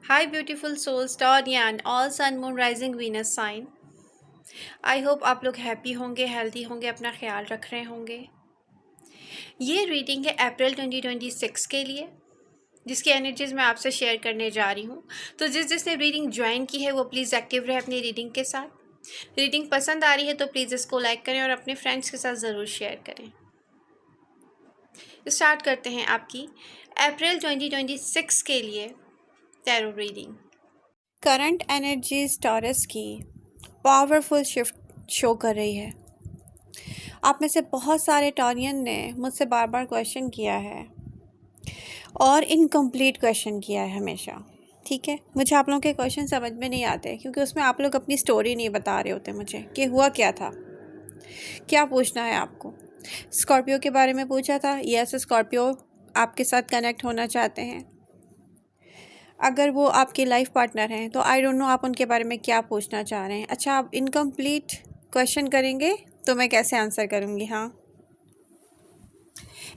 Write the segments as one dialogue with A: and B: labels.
A: Hi, beautiful souls, Taurus and all sun, moon, rising Venus sign. I hope आप लोग happy होंगे, healthy होंगे, अपना ख्याल रख रहे होंगे। ये रीडिंग है अप्रैल 2026 के लिए, जिसकी एनर्जीज मैं आपसे शेयर करने जा रही हूँ। तो जिसने रीडिंग ज्वाइन की है वो प्लीज़ एक्टिव रहे अपनी रीडिंग के साथ। रीडिंग पसंद आ रही है तो प्लीज़ इसको लाइक करें और अपने फ्रेंड्स के साथ ज़रूर शेयर करें। स्टार्ट करते हैं आपकी अप्रैल 2026 के लिए tarot reading. Current energies taurus की पावरफुल शिफ्ट शो कर रही है। आप में से बहुत सारे टॉरियन ने मुझसे बार बार क्वेश्चन किया है और इनकम्प्लीट क्वेश्चन किया है हमेशा। ठीक है, मुझे आप लोगों के क्वेश्चन समझ में नहीं आते क्योंकि उसमें आप लोग अपनी स्टोरी नहीं बता रहे होते मुझे कि हुआ क्या था, क्या पूछना है आपको। स्कॉर्पियो के बारे में पूछा था, यस स्कॉर्पियो आपके साथ कनेक्ट होना चाहते हैं। अगर वो आपके लाइफ पार्टनर हैं तो आई डोंट नो आप उनके बारे में क्या पूछना चाह रहे हैं। अच्छा, आप इनकम्प्लीट क्वेश्चन करेंगे तो मैं कैसे आंसर करूँगी। हाँ,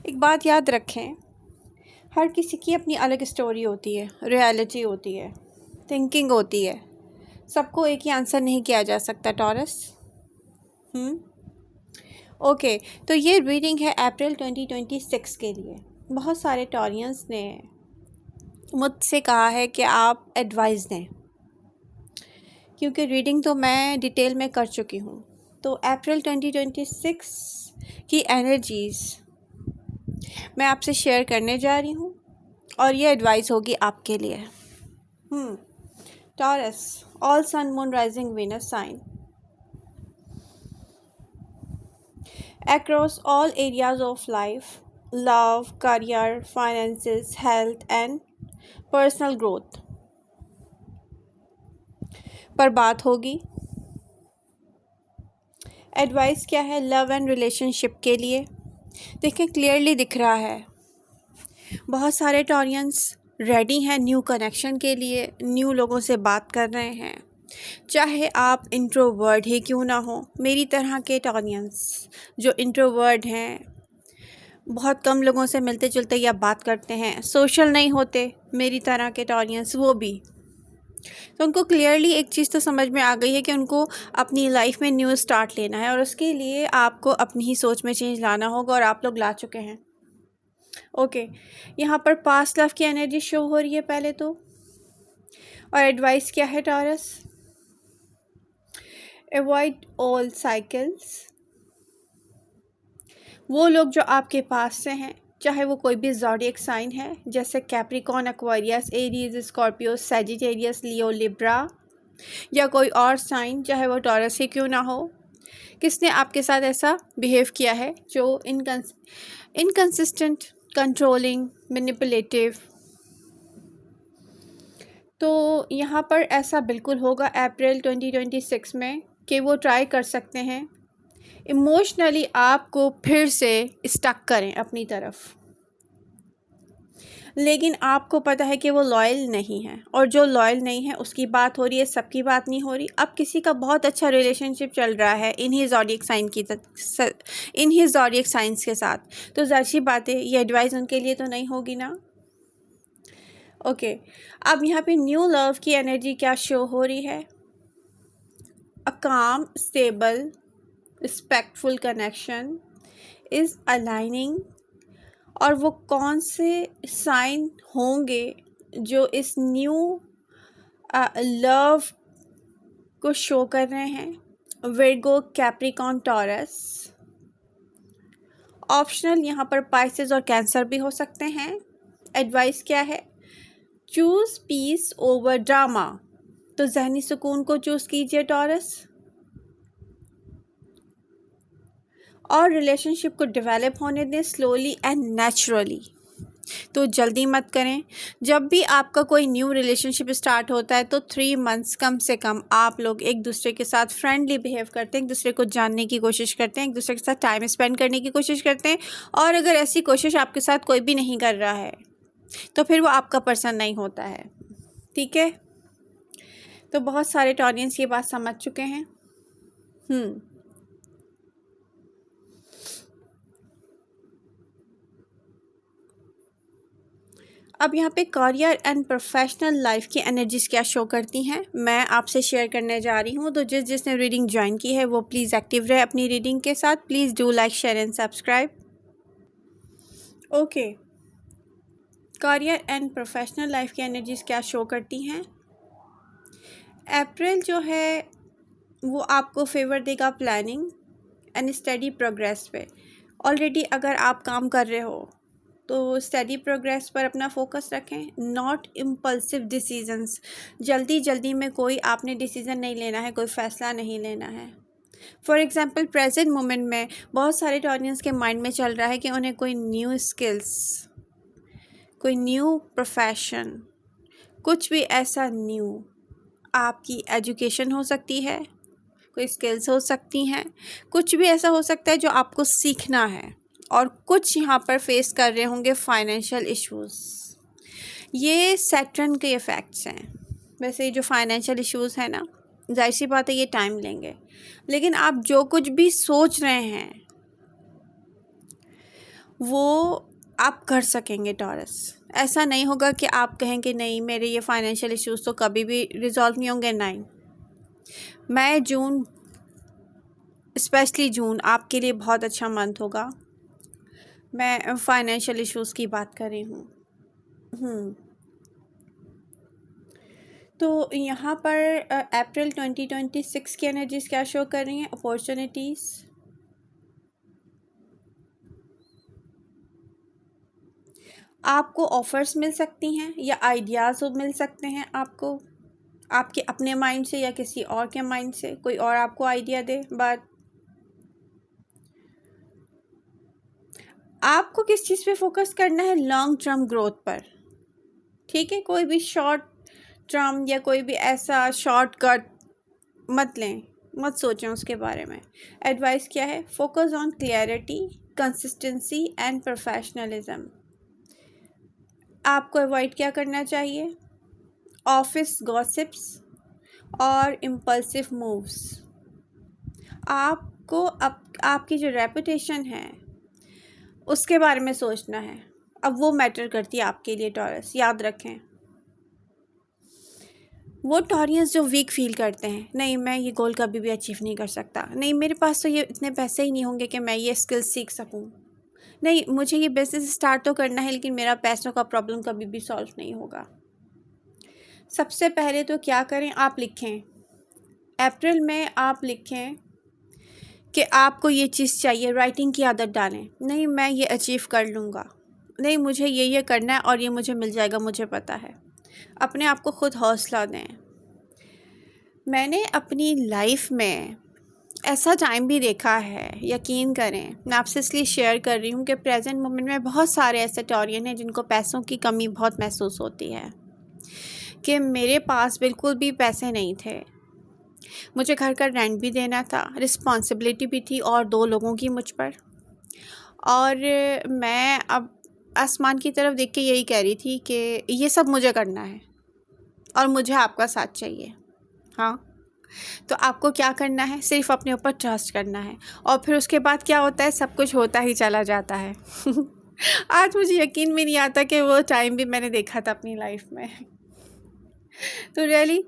A: एक बात याद रखें, हर किसी की अपनी अलग स्टोरी होती है, रियलिटी होती है, थिंकिंग होती है। सबको एक ही आंसर नहीं किया जा सकता टॉरस। ओके, तो ये रीडिंग है अप्रैल 2026 के लिए। बहुत सारे टॉरियंस ने मुझसे कहा है कि आप एडवाइस दें, क्योंकि रीडिंग तो मैं डिटेल में कर चुकी हूँ। तो अप्रैल 2026 की एनर्जीज़ मैं आपसे शेयर करने जा रही हूँ और ये एडवाइस होगी आपके लिए। Taurus, all sun moon rising Venus sign, across all areas of life, love, career, finances, health and personal growth पर बात होगी। एडवाइस क्या है लव एंड रिलेशनशिप के लिए? देखिए, क्लियरली दिख रहा है बहुत सारे टॉरियंस रेडी हैं न्यू कनेक्शन के लिए, न्यू लोगों से बात कर रहे हैं। चाहे आप इंट्रोवर्ड ही क्यों ना हो, मेरी तरह के टॉरियंस जो इंट्रोवर्ड हैं, बहुत कम लोगों से मिलते जुलते या बात करते हैं, सोशल नहीं होते, मेरी तरह के टॉरियंस वो भी, तो उनको क्लियरली एक चीज़ तो समझ में आ गई है कि उनको अपनी लाइफ में न्यू स्टार्ट लेना है और उसके लिए आपको अपनी ही सोच में चेंज लाना होगा और आप लोग ला चुके हैं। ओके, यहाँ पर पास्ट लव की एनर्जी शो हो रही है पहले तो। और एडवाइस क्या है टॉरस? Avoid all cycles. वो लोग जो आपके पास से हैं, चाहे वो कोई भी ज़ोडिएक साइन है, जैसे Capricorn, Aquarius, Aries, Scorpio, Sagittarius, Leo, Libra, या कोई और साइन, चाहे वो टॉरस ही क्यों ना हो, किसने आपके साथ ऐसा बिहेव किया है जो इनकंसिस्टेंट, कंट्रोलिंग, मैनिपुलेटिव। तो यहाँ पर ऐसा बिल्कुल होगा अप्रैल 2026 में कि वो ट्राई कर सकते हैं इमोशनली आपको फिर से स्टक करें अपनी तरफ, लेकिन आपको पता है कि वो लॉयल नहीं है। और जो लॉयल नहीं है उसकी बात हो रही है, सबकी बात नहीं हो रही। अब किसी का बहुत अच्छा रिलेशनशिप चल रहा है इन्हीं ज़ोडिएक साइन की इन्हीं ज़ोडिएक साइंस के साथ, तो ज़ाहिर सी बात है ये एडवाइस उनके लिए तो नहीं होगी ना। ओके, अब यहाँ पे न्यू लव की एनर्जी क्या शो हो रही है? अ काम, stable, respectful connection is aligning. और वो कौन से साइन होंगे जो इस न्यू लव को शो कर रहे हैं? वर्गो, कैप्रिकॉन, टॉरस। ऑप्शनल यहाँ पर पाइसेस और कैंसर भी हो सकते हैं। एडवाइस क्या है? Choose piece over drama. तो जहनी सुकून को चूज़ कीजिए टॉरस, और रिलेशनशिप को डेवलप होने दें स्लोली एंड नेचुरली। तो जल्दी मत करें। जब भी आपका कोई न्यू रिलेशनशिप स्टार्ट होता है तो 3 मंथ्स कम से कम आप लोग एक दूसरे के साथ फ्रेंडली बिहेव करते हैं, एक दूसरे को जानने की कोशिश करते हैं, एक दूसरे के साथ टाइम स्पेंड करने की कोशिश करते हैं। और अगर ऐसी कोशिश आपके साथ कोई भी नहीं कर रहा है तो फिर वो आपका पर्सन नहीं होता है। ठीक है, तो बहुत सारे ऑडियंस ये बात समझ चुके हैं। अब यहाँ पे करियर एंड प्रोफेशनल लाइफ की एनर्जीज क्या शो करती हैं, मैं आपसे शेयर करने जा रही हूँ। तो जिसने रीडिंग ज्वाइन की है वो प्लीज़ एक्टिव रहे अपनी रीडिंग के साथ। Please do like, share and subscribe. Okay, career and professional life की एनर्जीज क्या शो करती हैं। अप्रैल जो है वो आपको फेवर देगा प्लानिंग एंड स्टडी प्रोग्रेस पे। ऑलरेडी अगर आप काम कर रहे हो तो स्टडी प्रोग्रेस पर अपना फोकस रखें। नॉट इम्पल्सिव डिसीजंस, जल्दी जल्दी में कोई आपने डिसीज़न नहीं लेना है, कोई फ़ैसला नहीं लेना है। फॉर एग्ज़ाम्पल प्रेजेंट मोमेंट में बहुत सारे ऑडियंस के माइंड में चल रहा है कि उन्हें कोई न्यू स्किल्स, कोई न्यू प्रोफेशन, कुछ भी ऐसा न्यू, आपकी एजुकेशन हो सकती है, कोई स्किल्स हो सकती हैं, कुछ भी ऐसा हो सकता है जो आपको सीखना है। और कुछ यहाँ पर फेस कर रहे होंगे फाइनेंशियल इश्यूज़। ये सैटर्न के इफ़ेक्ट्स हैं। वैसे ये जो फाइनेंशियल इश्यूज़ हैं ना, जाहिर सी बात है ये टाइम लेंगे, लेकिन आप जो कुछ भी सोच रहे हैं वो आप कर सकेंगे टॉरस। ऐसा नहीं होगा कि आप कहें कि नहीं मेरे ये फाइनेंशियल इश्यूज़ तो कभी भी रिजॉल्व नहीं होंगे। नहीं, मैं जून, स्पेशली जून आपके लिए बहुत अच्छा मंथ होगा। मैं फाइनेंशियल इश्यूज़ की बात कर रही हूँ। तो यहाँ पर अप्रैल 2026 की एनर्जीज क्या शो कर रही हैं। अपॉर्चुनिटीज़, आपको ऑफ़र्स मिल सकती हैं या आइडियाज़ मिल सकते हैं आपको, आपके अपने माइंड से या किसी और के माइंड से, कोई और आपको आइडिया दे। बट आपको किस चीज़ पे फोकस करना है, लॉन्ग टर्म ग्रोथ पर। ठीक है, कोई भी शॉर्ट टर्म या कोई भी ऐसा शॉर्टकट मत लें, मत सोचें उसके बारे में। एडवाइस क्या है, focus on clarity, consistency and professionalism. आपको अवॉइड क्या करना चाहिए, ऑफिस गॉसिप्स और इम्पल्सिव मूव्स। आपको आपकी जो रेपुटेशन है उसके बारे में सोचना है। अब वो मैटर करती है आपके लिए टॉरस, याद रखें। वो टॉरियंस जो वीक फील करते हैं, नहीं मैं ये गोल कभी भी अचीव नहीं कर सकता, नहीं मेरे पास तो ये इतने पैसे ही नहीं होंगे कि मैं ये स्किल सीख सकूं, नहीं मुझे ये बिज़नेस स्टार्ट तो करना है लेकिन मेरा पैसों का प्रॉब्लम कभी भी सॉल्व नहीं होगा। सबसे पहले तो क्या करें, आप लिखें, अप्रैल में आप लिखें कि आपको ये चीज़ चाहिए। राइटिंग की आदत डालें, नहीं मैं ये अचीव कर लूँगा, नहीं मुझे ये करना है और ये मुझे मिल जाएगा, मुझे पता है। अपने आप को खुद हौसला दें। मैंने अपनी लाइफ में ऐसा टाइम भी देखा है, यकीन करें, मैं आपसे इसलिए शेयर कर रही हूँ कि प्रेजेंट मोमेंट में बहुत सारे ऐसे टॉरियन हैं जिनको पैसों की कमी बहुत महसूस होती है कि मेरे पास बिल्कुल भी पैसे नहीं थे, मुझे घर का रेंट भी देना था, रिस्पॉन्सिबिलिटी भी थी और 2 लोगों की मुझ पर। और मैं अब आसमान की तरफ देख के यही कह रही थी कि ये सब मुझे करना है और मुझे आपका साथ चाहिए। हाँ, तो आपको क्या करना है, सिर्फ अपने ऊपर ट्रस्ट करना है और फिर उसके बाद क्या होता है, सब कुछ होता ही चला जाता है। आज मुझे यकीन भी नहीं आता कि वो टाइम भी मैंने देखा था अपनी लाइफ में। तो रियली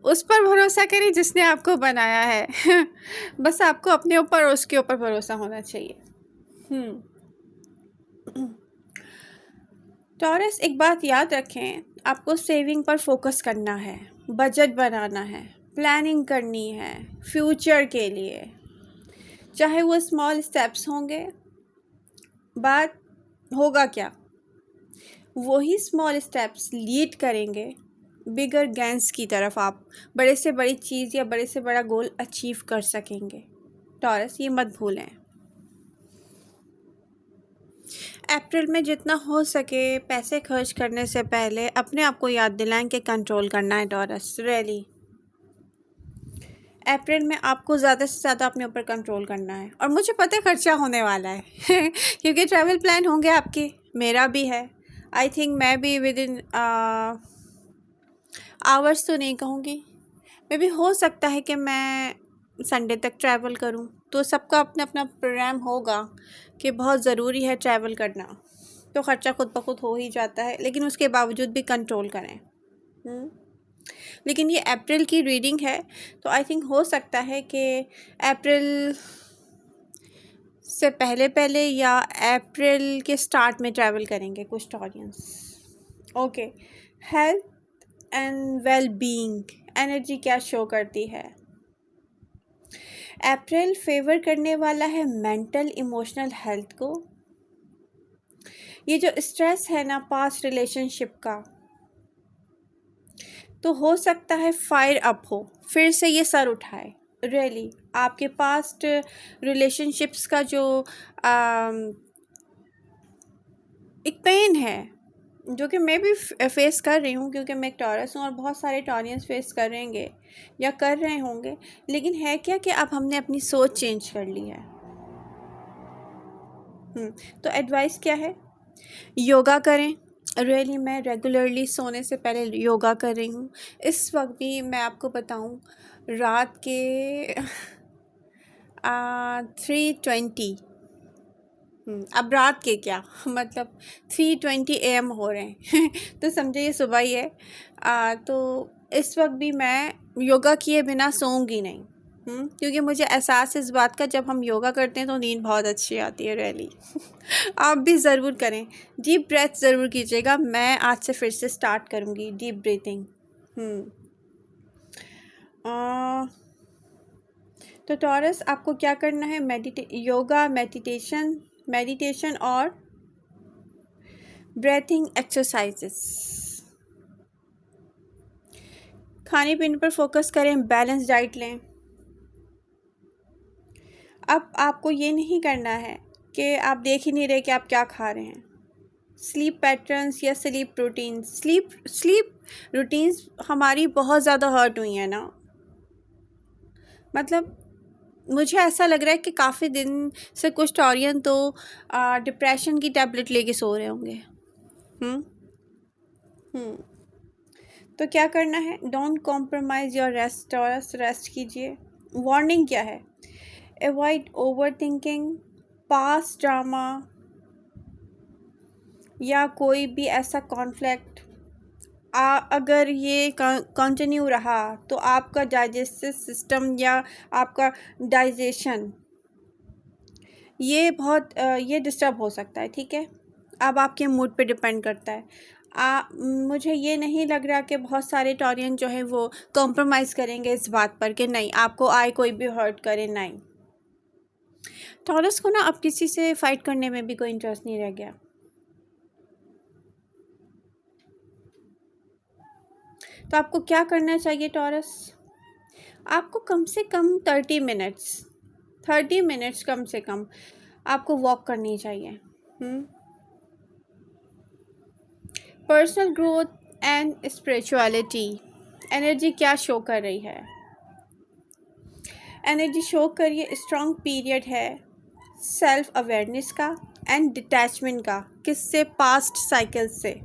A: उस पर भरोसा करें जिसने आपको बनाया है। बस आपको अपने ऊपर और उसके ऊपर भरोसा होना चाहिए। टॉरस, एक बात याद रखें, आपको सेविंग पर फोकस करना है, बजट बनाना है, प्लानिंग करनी है फ्यूचर के लिए, चाहे वो स्मॉल स्टेप्स होंगे। बात होगा क्या, वही स्मॉल स्टेप्स लीड करेंगे बिगर गेन्स की तरफ। आप बड़े से बड़ी चीज़ या बड़े से बड़ा गोल अचीव कर सकेंगे। टॉरस, ये मत भूलें। अप्रैल में जितना हो सके पैसे खर्च करने से पहले अपने आप को याद दिलाएं कि कंट्रोल करना है। टॉरस, रियली अप्रैल में आपको ज़्यादा से ज़्यादा अपने ऊपर कंट्रोल करना है। और मुझे पता है खर्चा होने वाला है क्योंकि ट्रैवल प्लान होंगे आपके, मेरा भी है। आई थिंक मैं भी विद इन आवर्स तो नहीं कहूँगी, मे भी हो सकता है कि मैं संडे तक ट्रैवल करूँ। तो सबका अपना अपना प्रोग्राम होगा कि बहुत ज़रूरी है ट्रैवल करना। तो ख़र्चा खुद ब खुद हो ही जाता है, लेकिन उसके बावजूद भी कंट्रोल करें। लेकिन ये अप्रैल की रीडिंग है, तो आई थिंक हो सकता है कि अप्रैल से पहले पहले या अप्रैल के स्टार्ट में ट्रैवल करेंगे कुछ Taureans. Okay, health and well being energy क्या शो करती है? अप्रैल फेवर करने वाला है मेंटल इमोशनल हेल्थ को। ये जो स्ट्रेस है ना पास्ट रिलेशनशिप का, तो हो सकता है फायर अप हो, फिर से ये सर उठाए। रियली आपके पास्ट रिलेशनशिप्स का जो एक पेन है, जो कि मैं भी फेस कर रही हूँ, क्योंकि मैं एक टॉरस हूँ और बहुत सारे टॉरियंस फेस करेंगे या कर रहे होंगे। लेकिन है क्या कि अब हमने अपनी सोच चेंज कर ली है। तो एडवाइस क्या है? योगा करें। रियली मैं रेगुलरली सोने से पहले योगा कर रही हूँ। इस वक्त भी मैं आपको बताऊँ, रात के 3:20, अब रात के क्या मतलब 3:20 AM हो रहे हैं तो समझे ये सुबह ही है। तो इस वक्त भी मैं योगा किए बिना सोऊंगी नहीं, क्योंकि मुझे एहसास है इस बात का, जब हम योगा करते हैं तो नींद बहुत अच्छी आती है। रियली आप भी ज़रूर करें, डीप ब्रेथ ज़रूर कीजिएगा। मैं आज से फिर से स्टार्ट करूँगी डीप ब्रीथिंग। तो टॉरस आपको क्या करना है? योगा, मेडिटेशन और ब्रीथिंग एक्सरसाइजेस। खाने पीने पर फोकस करें, बैलेंस डाइट लें। अब आपको ये नहीं करना है कि आप देख ही नहीं रहे कि आप क्या खा रहे हैं। स्लीप पैटर्न्स या स्लीप रूटीन्स हमारी बहुत ज़्यादा हर्ट हुई हैं ना। मतलब मुझे ऐसा लग रहा है कि काफ़ी दिन से कुछ टॉरियन तो डिप्रेशन की टैबलेट लेके सो रहे होंगे। तो क्या करना है? Don't compromise your rest, taurus rest कीजिए। वार्निंग क्या है? Avoid over thinking, past drama या कोई भी ऐसा कॉन्फ्लिक्ट अगर ये कंटिन्यू रहा तो आपका डाइजेस्टिव सिस्टम या आपका डाइजेशन ये बहुत ये डिस्टर्ब हो सकता है। ठीक है, अब आपके मूड पे डिपेंड करता है। मुझे ये नहीं लग रहा कि बहुत सारे टॉरियन जो है वो कॉम्प्रोमाइज़ करेंगे इस बात पर कि नहीं आपको आए कोई भी हर्ट करे। नहीं, टॉरस को ना अब किसी से फाइट करने में भी कोई इंटरेस्ट नहीं रह गया। तो आपको क्या करना चाहिए टॉरस? आपको कम से कम 30 मिनट्स कम से कम आपको वॉक करनी चाहिए। Personal growth and spirituality energy क्या शो कर रही है? एनर्जी शो करिए स्ट्रॉन्ग पीरियड है सेल्फ अवेयरनेस का एंड डिटैचमेंट का। किससे? पास्ट साइकिल से।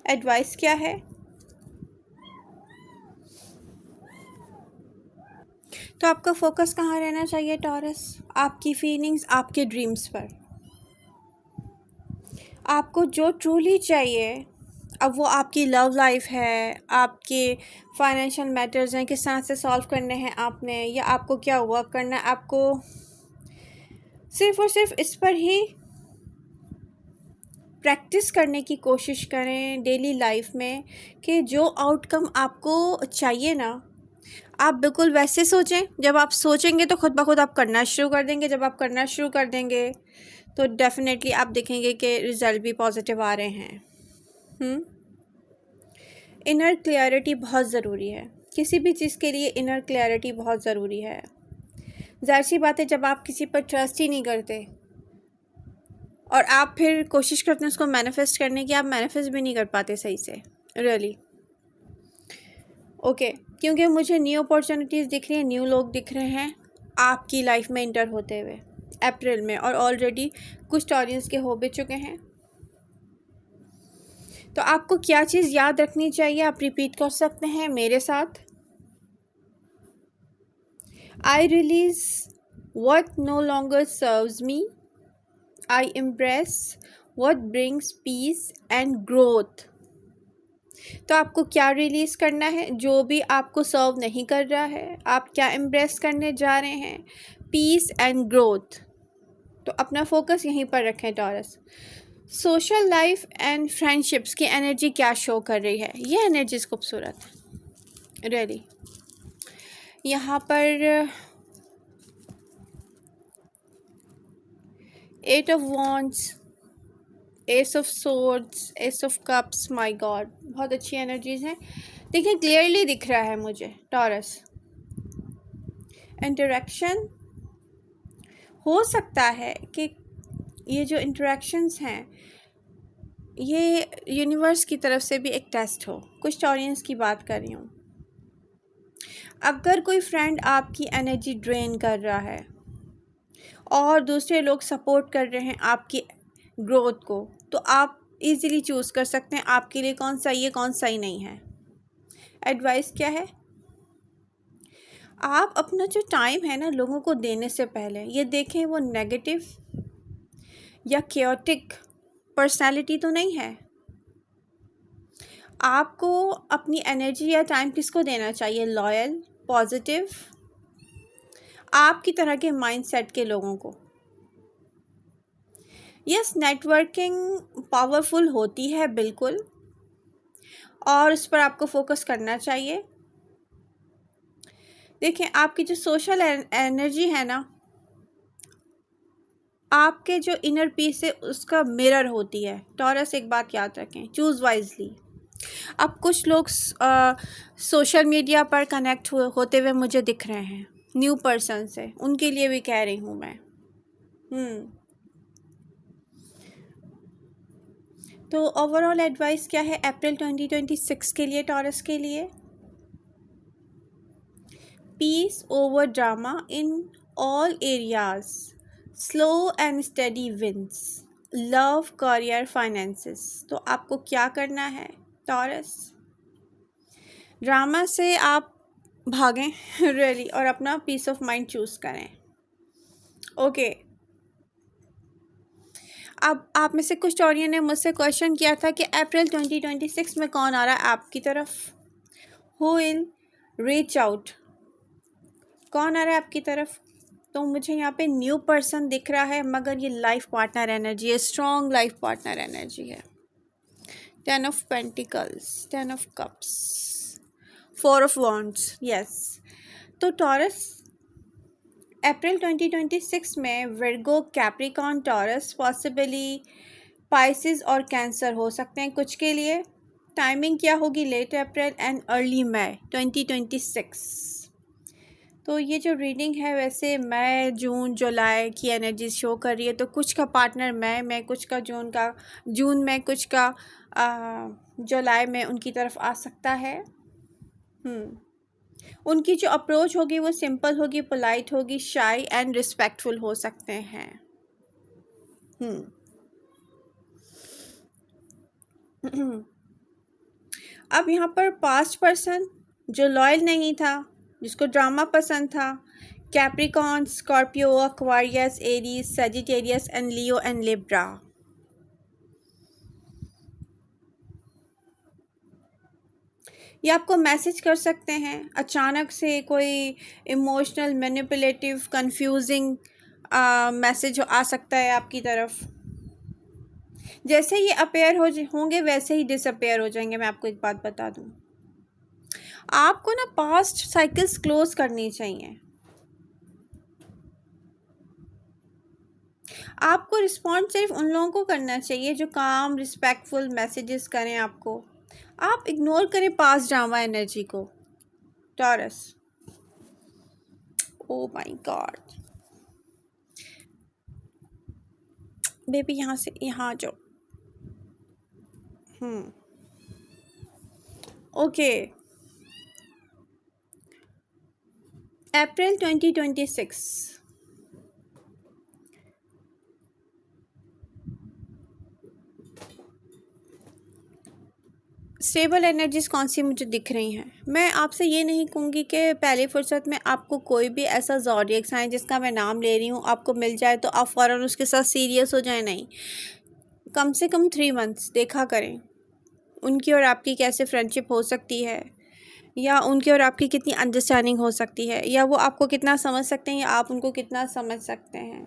A: एडवाइस क्या है? तो आपका फोकस कहाँ रहना चाहिए टॉरस? आपकी फीलिंग्स, आपके ड्रीम्स पर। आपको जो ट्रूली चाहिए, अब वो आपकी लव लाइफ है, आपके फाइनेंशियल मैटर्स हैं, किस तरह से सॉल्व करने हैं आपने, या आपको क्या वर्क करना है, आपको सिर्फ़ और सिर्फ इस पर ही प्रैक्टिस करने की कोशिश करें डेली लाइफ में कि जो आउटकम आपको चाहिए ना, आप बिल्कुल वैसे सोचें। जब आप सोचेंगे तो खुद ब खुद आप करना शुरू कर देंगे। जब आप करना शुरू कर देंगे तो डेफिनेटली आप देखेंगे कि रिज़ल्ट भी पॉजिटिव आ रहे हैं। इनर क्लैरिटी बहुत ज़रूरी है। किसी भी चीज़ के लिए इनर क्लैरिटी बहुत ज़रूरी है। ज़ाहिर सी बात है, जब आप किसी पर ट्रस्ट ही नहीं करते और आप फिर कोशिश करते हैं उसको मैनिफेस्ट करने की, आप मैनिफेस्ट भी नहीं कर पाते सही से। रियली ओके, क्योंकि मुझे न्यू अपॉर्चुनिटीज़ दिख रही हैं, न्यू लोग दिख रहे हैं आपकी लाइफ में इंटर होते हुए अप्रैल में, और ऑलरेडी कुछ टॉरियंस के हो भी चुके हैं। तो आपको क्या चीज़ याद रखनी चाहिए? आप रिपीट कर सकते हैं मेरे साथ। I release what no longer serves me. I embrace what brings peace and growth. तो आपको क्या रिलीज़ करना है, जो भी आपको सर्व नहीं कर रहा है, आप क्या एम्ब्रेस करने जा रहे हैं, पीस एंड ग्रोथ। तो अपना फोकस यहीं पर रखें taurus. Social life and friendships की एनर्जी क्या शो कर रही है, ये एनर्जीज खूबसूरत है रियली। यहाँ पर 8 of wands, S of swords, S of cups, my God, बहुत अच्छी एनर्जीज हैं। देखिए क्लियरली दिख रहा है मुझे टॉरस। इंटरेक्शन हो सकता है कि ये जो इंटरेक्शंस हैं ये यूनिवर्स की तरफ से भी एक टेस्ट हो। कुछ टॉरियंस की बात कर रही हूँ। अगर कोई फ्रेंड आपकी एनर्जी ड्रेन कर रहा है और दूसरे लोग सपोर्ट कर रहे हैं आपकी ग्रोथ को, तो आप इजीली चूज़ कर सकते हैं आपके लिए कौन सही है कौन सही नहीं है। एडवाइस क्या है, आप अपना जो टाइम है ना लोगों को देने से पहले ये देखें वो नेगेटिव या केओटिक पर्सनालिटी तो नहीं है। आपको अपनी एनर्जी या टाइम किसको देना चाहिए, लॉयल, पॉजिटिव, आपकी तरह के माइंडसेट के लोगों को। यस, नेटवर्किंग पावरफुल होती है बिल्कुल, और उस पर आपको फोकस करना चाहिए। देखें आपकी जो सोशल एनर्जी है ना, आपके जो इनर पीस है उसका मिरर होती है। टॉरस एक बात याद रखें, चूज़ वाइजली। अब कुछ लोग सोशल मीडिया पर कनेक्ट होते हुए मुझे दिख रहे हैं न्यू पर्सन से, उनके लिए भी कह रही हूँ मैं। तो ओवरऑल एडवाइस क्या है अप्रैल 2026 के लिए टॉरस के लिए, peace over drama in all areas, slow and steady wins, love, career, finances. तो आपको क्या करना है टॉरस, ड्रामा से आप भागें रियली और अपना पीस ऑफ माइंड चूज़ करें। ओके अब आप में से कुछ ऑडियंस ने मुझसे क्वेश्चन किया था कि अप्रैल 2026 में कौन आ रहा है आपकी तरफ, हु विल रीच आउट, कौन आ रहा है आपकी तरफ। तो मुझे यहाँ पे न्यू पर्सन दिख रहा है, मगर ये लाइफ पार्टनर एनर्जी है, स्ट्रॉन्ग लाइफ पार्टनर एनर्जी है। 10 of pentacles, 10 of cups, 4 of wands, yes. तो टॉरस अप्रैल 2026 में Virgo, Capricorn, taurus, possibly Pisces और कैंसर हो सकते हैं कुछ के लिए। टाइमिंग क्या होगी, लेट अप्रैल एंड अर्ली मई 2026। तो ये जो रीडिंग है वैसे मई, जून, जुलाई की एनर्जी शो कर रही है। तो कुछ का पार्टनर मई में, कुछ का जून में, कुछ का जुलाई में उनकी तरफ आ सकता है। उनकी जो अप्रोच होगी वो सिंपल होगी, पोलाइट होगी, शाई एंड रिस्पेक्टफुल हो सकते हैं। अब यहाँ पर पास्ट पर्सन जो लॉयल नहीं था, जिसको ड्रामा पसंद था, Capricorn, Scorpio, Aquarius, Aries, Sagittarius and Leo and Libra. ये आपको मैसेज कर सकते हैं, अचानक से कोई इमोशनल, मैनिपुलेटिव, कंफ्यूजिंग मैसेज आ सकता है आपकी तरफ। जैसे ये अपेयर होंगे वैसे ही डिसअपेयर हो जाएंगे। मैं आपको एक बात बता दूं, आपको ना पास्ट साइकिल्स क्लोज करनी चाहिए। आपको रिस्पॉन्ड सिर्फ उन लोगों को करना चाहिए जो काम, रिस्पेक्टफुल मैसेजेस करें आपको। आप इग्नोर करें पास्ट ड्रामा एनर्जी को taurus. Oh my God baby, यहाँ से यहाँ आ जाओ। ओके अप्रैल 2026 स्टेबल एनर्जीज कौन सी मुझे दिख रही हैं। मैं आपसे ये नहीं कहूँगी कि पहली फुर्सत में आपको कोई भी ऐसा ज़ोडिएक साइन जिसका मैं नाम ले रही हूँ आपको मिल जाए तो आप फ़ौरन उसके साथ सीरियस हो जाए, नहीं। कम से कम 3 मंथ्स देखा करें उनकी और आपकी कैसे फ्रेंडशिप हो सकती है, या उनकी और आपकी कितनी अंडरस्टैंडिंग हो सकती है, या वो आपको कितना समझ सकते हैं या आप उनको कितना समझ सकते हैं।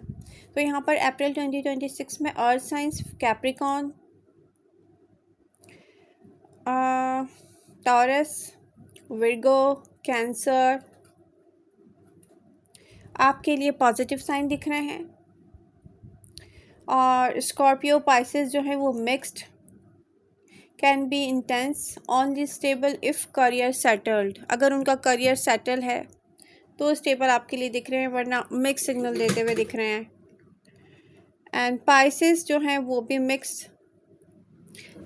A: तो यहाँ पर अप्रैल 2026 में earth science Capricorn, taurus, Virgo, cancer आपके लिए पॉजिटिव साइन दिख रहे हैं, और स्कॉर्पियो पाइसेस जो है वो mixed, can be intense, only stable if career settled. अगर उनका करियर सेटल है तो स्टेबल आपके लिए दिख रहे हैं, वरना मिक्स सिग्नल देते हुए दिख रहे हैं। एंड पाइसेस जो हैं वो भी मिक्स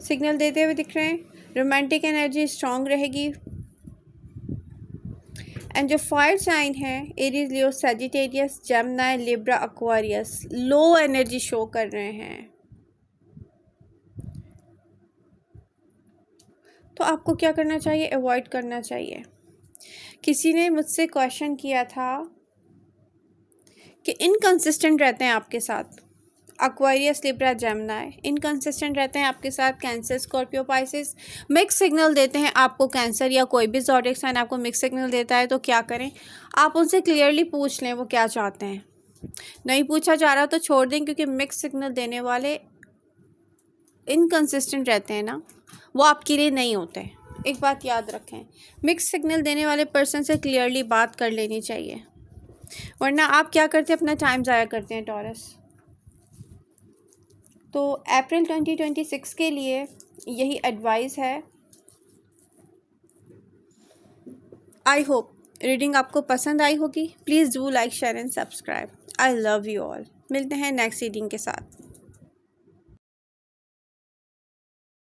A: सिग्नल देते हुए दिख रहे हैं। रोमांटिक एनर्जी स्ट्रॉन्ग रहेगी। एंड जो फायर साइन है Aries, Leo, Sagittarius, Gemini, Libra, Aquarius low energy show कर रहे हैं। तो आपको क्या करना चाहिए? अवॉइड करना चाहिए। किसी ने मुझसे क्वेश्चन किया था कि इनकंसिस्टेंट रहते हैं आपके साथ, एक्वेरियस, लिब्रा, जेमिनी इनकंसिस्टेंट रहते हैं आपके साथ। Cancer, Scorpio, Pisces mix signal देते हैं आपको। कैंसर या कोई भी ज़ोडिएक साइन आपको मिक्स सिग्नल देता है तो क्या करें? आप उनसे क्लियरली पूछ लें वो क्या चाहते हैं। नहीं पूछा जा रहा तो छोड़ दें, क्योंकि मिक्स सिग्नल देने वाले इनकंसिस्टेंट रहते हैं ना, वो आपके लिए नहीं होते। एक बात याद रखें, मिक्स सिग्नल देने वाले पर्सन से क्लियरली बात कर लेनी चाहिए, वरना आप क्या करते हैं? अपना टाइम ज़ाया करते हैं टॉरस। तो अप्रैल 2026 के लिए यही एडवाइस है। आई होप रीडिंग आपको पसंद आई होगी। Please do like, share and subscribe. I love you all. मिलते हैं नेक्स्ट रीडिंग के साथ।